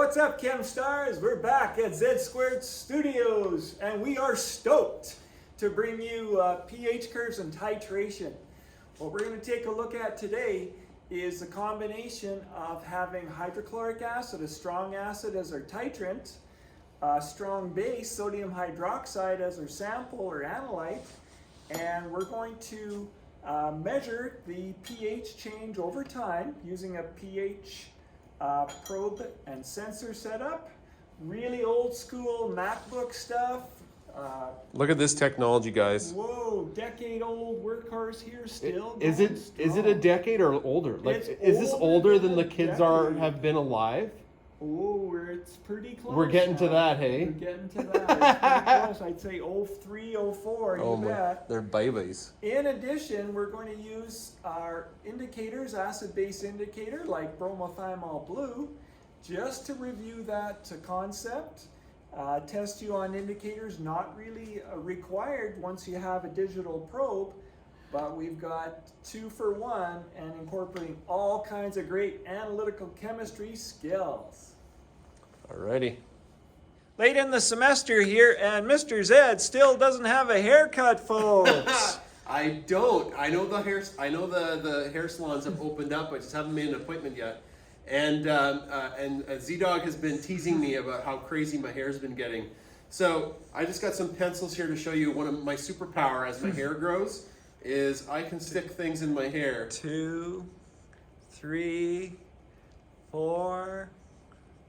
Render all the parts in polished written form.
What's up, Chem Stars? We're back at Z Squared Studios, and we are stoked to bring you pH curves and titration. What we're going to take a look at today is the combination of having hydrochloric acid, a strong acid, as our titrant, a strong base, sodium hydroxide, as our sample or analyte, and we're going to measure the pH change over time using a pH probe and sensor setup. Really old school MacBook stuff. Look at this technology, guys. Whoa, decade old workhorse here still. Is it a decade or older? Like, is this older than the kids have been alive? Oh, it's pretty close. We're getting to that, hey? We're getting to that. It's pretty close. I'd say 03, 04, you bet. They're babies. In addition, we're going to use our indicators, acid-base indicator like bromothymol blue, just to review that concept. Test you on indicators, not really required once you have a digital probe, but we've got 2 for 1 and incorporating all kinds of great analytical chemistry skills. Alrighty. Late in the semester here, and Mr. Zed still doesn't have a haircut, folks. I don't. I know the hair salons have opened up. I just haven't made an appointment yet. And Z-Dog has been teasing me about how crazy my hair's been getting. So I just got some pencils here to show you one of my superpower as my hair grows is I can stick things in my hair. 2, 3, 4.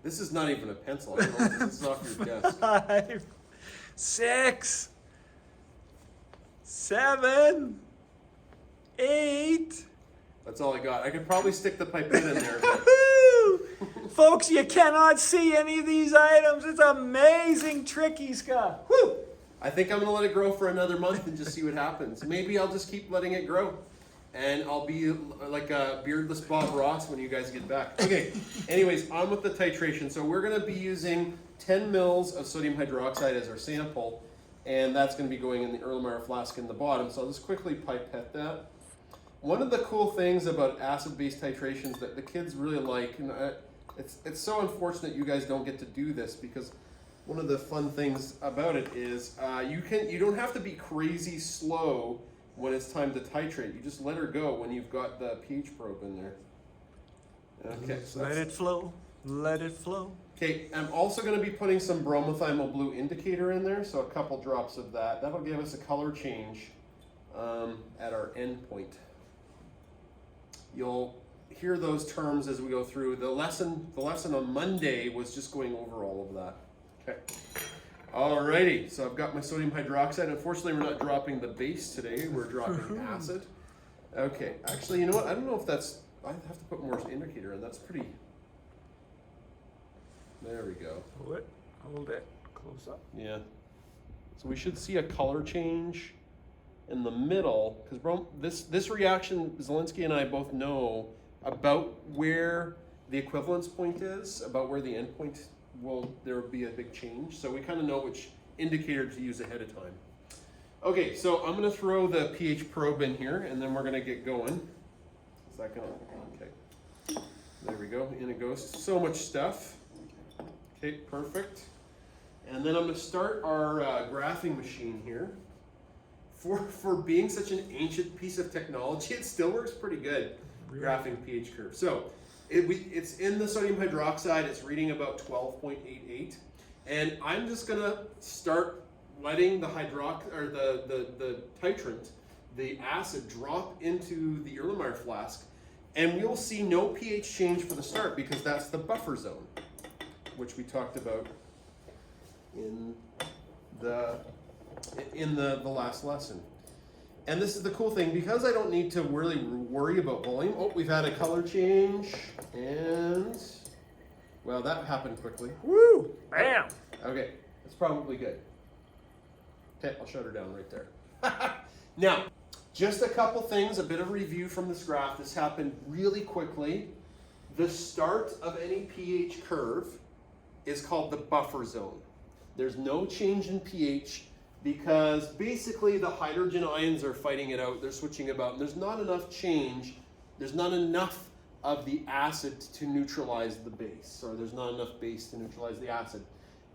This is not even a pencil. I don't know if this is off your desk. 5, 6, 7, 8. That's all I got. I could probably stick the pipette in there. Folks, you cannot see any of these items. It's amazing, tricky stuff. Woo! I think I'm going to let it grow for another month and just see what happens. Maybe I'll just keep letting it grow. And I'll be like a beardless Bob Ross when you guys get back. Okay, anyways, on with the titration. So we're going to be using 10 mils of sodium hydroxide as our sample. And that's going to be going in the Erlenmeyer flask in the bottom. So I'll just quickly pipette that. One of the cool things about acid-base titrations that the kids really like, and it's so unfortunate you guys don't get to do this, because one of the fun things about it is you don't have to be crazy slow when it's time to titrate. You just let her go when you've got the pH probe in there. Okay, so let it flow. Let it flow. Okay, I'm also going to be putting some bromothymol blue indicator in there, so a couple drops of that. That'll give us a color change at our end point. You'll hear those terms as we go through. The lesson on Monday was just going over all of that. Okay. Alrighty, so I've got my sodium hydroxide. Unfortunately, we're not dropping the base today. We're dropping acid. Okay, actually, you know what? I don't know if that's... I have to put more indicator in. That's pretty... There we go. Hold it. Close up. Yeah. So we should see a color change in the middle, because this reaction, Zielinski and I both know about where the equivalence point is, about where the end point there will be a big change. So we kind of know which indicator to use ahead of time. Okay, so I'm going to throw the pH probe in here, and then we're going to get going. Is that going to... Okay. There we go. In it goes. So much stuff. Okay, perfect. And then I'm going to start our graphing machine here. For being such an ancient piece of technology, it still works pretty good, graphing pH curve. So it's in the sodium hydroxide. It's reading about 12.88, and I'm just gonna start letting the the titrant, the acid, drop into the Erlenmeyer flask, and we'll see no pH change for the start because that's the buffer zone, which we talked about in the last lesson. And this is the cool thing, because I don't need to really worry about volume. Oh, we've had a color change, and well, that happened quickly. Woo! Bam! Okay, that's probably good. Okay, I'll shut her down right there. Now, just a couple things, a bit of review from this graph. This happened really quickly. The start of any pH curve is called the buffer zone. There's no change in pH, because basically the hydrogen ions are fighting it out, they're switching about, and there's not enough change, there's not enough of the acid to neutralize the base, or there's not enough base to neutralize the acid.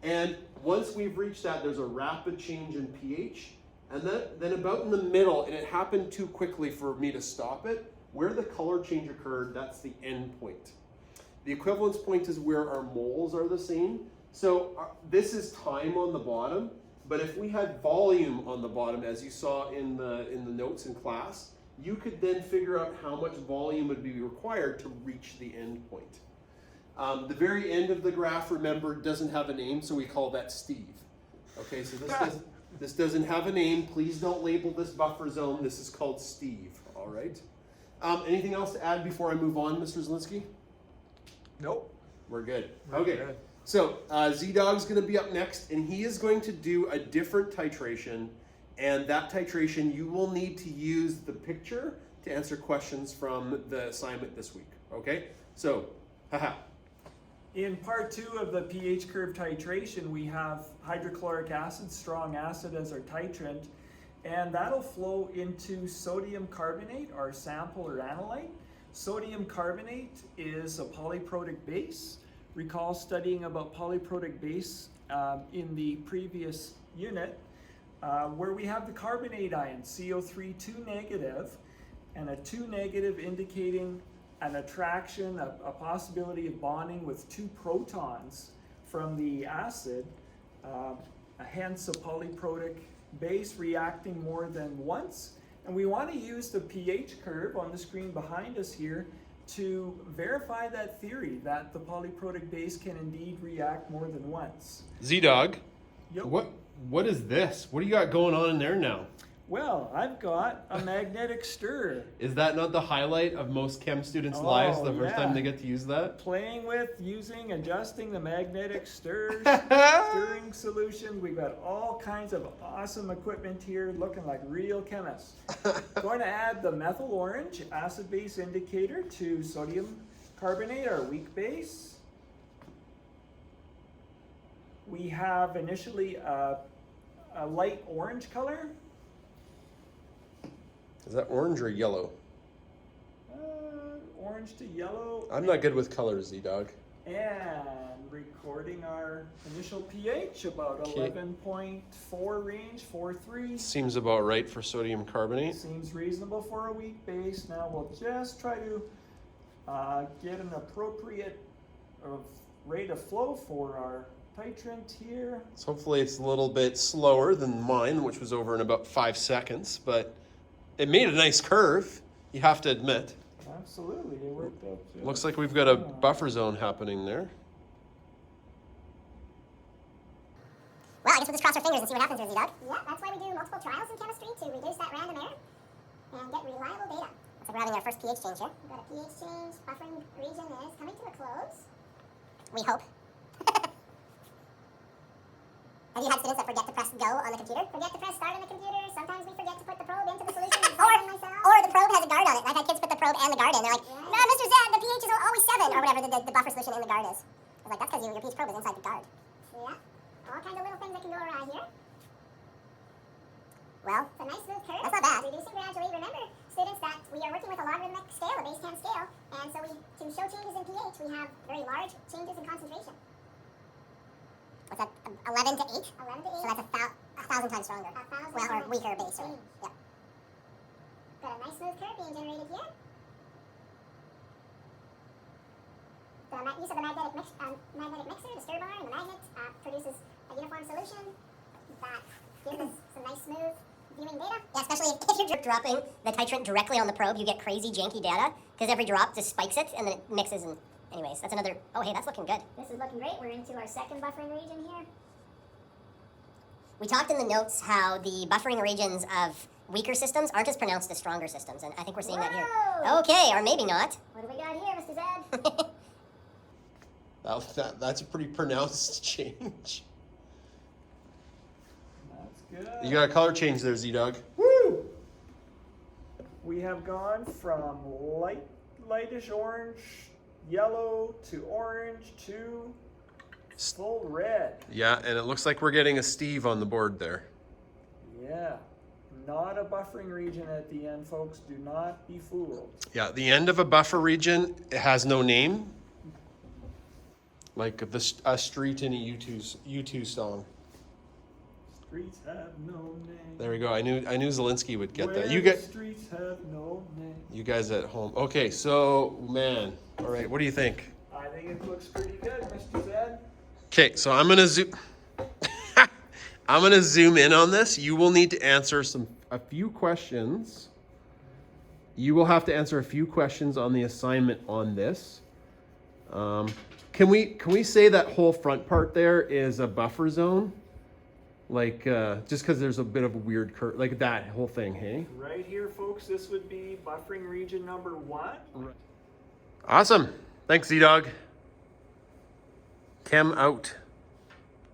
And once we've reached that, there's a rapid change in pH. And then about in the middle, and it happened too quickly for me to stop it, where the color change occurred, that's the end point. The equivalence point is where our moles are the same. So this is time on the bottom, but if we had volume on the bottom, as you saw in the notes in class, you could then figure out how much volume would be required to reach the end point. The very end of the graph, remember, doesn't have a name, so we call that Steve. Okay, so this doesn't have a name. Please don't label this buffer zone. This is called Steve, all right? Anything else to add before I move on, Mr. Zielinski? Nope. We're good. We're Okay, good. so Z-Dog's going to be up next, and he is going to do a different titration, and that titration you will need to use the picture to answer questions from the assignment this week, okay? So, haha. In part 2 of the pH curve titration, we have hydrochloric acid, strong acid as our titrant, and that'll flow into sodium carbonate, our sample or analyte. Sodium carbonate is a polyprotic base. Recall studying about polyprotic base in the previous unit, where we have the carbonate ion, CO3 2 negative, and a 2 negative indicating an attraction, a possibility of bonding with 2 protons from the acid, hence a polyprotic base reacting more than once. And we want to use the pH curve on the screen behind us here to verify that theory that the polyprotic base can indeed react more than once. Z-Dog, Yep. what is this? What do you got going on in there now? Well, I've got a magnetic stirrer. Is that not the highlight of most chem students' lives, the first yeah. time they get to use that? Playing with, using, adjusting the magnetic stirrers, stirring solution. We've got all kinds of awesome equipment here looking like real chemists. Going to add the methyl orange acid base indicator to sodium carbonate, our weak base. We have initially a light orange color. Is that orange or yellow? Orange to yellow. I'm not good with colors, Z-Dog. And recording our initial pH about Okay. 11.4 range, 4.3. Seems about right for sodium carbonate. Seems reasonable for a weak base. Now we'll just try to get an appropriate rate of flow for our titrant here. So hopefully it's a little bit slower than mine, which was over in about 5 seconds, but it made a nice curve, you have to admit. Absolutely, it worked out. Looks like we've got a buffer zone happening there. Well, I guess we'll just cross our fingers and see what happens here, Z-Dog. Yeah, that's why we do multiple trials in chemistry, to reduce that random error and get reliable data. Looks like we're having our first pH change here. We've got a pH change. Buffering region is coming to a close. We hope. Have you had students that forget to press go on the computer? Forget to press start on the computer. Sometimes we forget to put the probe into the solution. or the probe has a guard on it. I've had kids put the probe and the guard in. They're like, no, Mr. Z, the pH is always 7, or whatever the buffer solution in the guard is. I was like, that's because your pH probe is inside the guard. Yeah. All kinds of little things that can go awry here. Well, it's a nice smooth curve. That's not bad. Reducing gradually. Remember, students, that we are working with a logarithmic scale, a base 10 scale, and so to show changes in pH, we have very large changes in concentration. What's that? 11 to 8? 11 to 8. So that's 1,000 times stronger. Well, or weaker base, right? Yeah. Got a nice smooth curve being generated here. The use of the magnetic mixer, the stir bar, and the magnet produces a uniform solution that gives us some nice smooth viewing data. Yeah, especially if you're dropping the titrant directly on the probe, you get crazy janky data, because every drop just spikes it and then it mixes and anyways, that's another, oh hey, that's looking good. This is looking great. We're into our second buffering region here. We talked in the notes how the buffering regions of weaker systems aren't as pronounced as stronger systems, and I think we're seeing that here. Okay, or maybe not. What do we got here, Mr. Zed? That's a pretty pronounced change. That's good. You got a color change there, Z-Dog. Woo! We have gone from lightish orange, yellow to orange to full red. Yeah, and it looks like we're getting a Steve on the board there. Yeah, not a buffering region at the end, folks. Do not be fooled. Yeah, the end of a buffer region, it has no name. Like a street in a U2 song. Streets have no name. There we go. I knew Zelensky would get that. Where the streets have no name. You guys at home. Okay, so man. All right, what do you think? I think it looks pretty good, Mr. Zed. Okay, so I'm gonna zoom. I'm gonna zoom in on this. You will need to answer a few questions. You will have to answer a few questions on the assignment on this. Can we say that whole front part there is a buffer zone? Like just because there's a bit of a weird curve, like that whole thing, hey? Right here, folks, this would be buffering region number 1. Awesome. Thanks, Z-Dog. Chem out.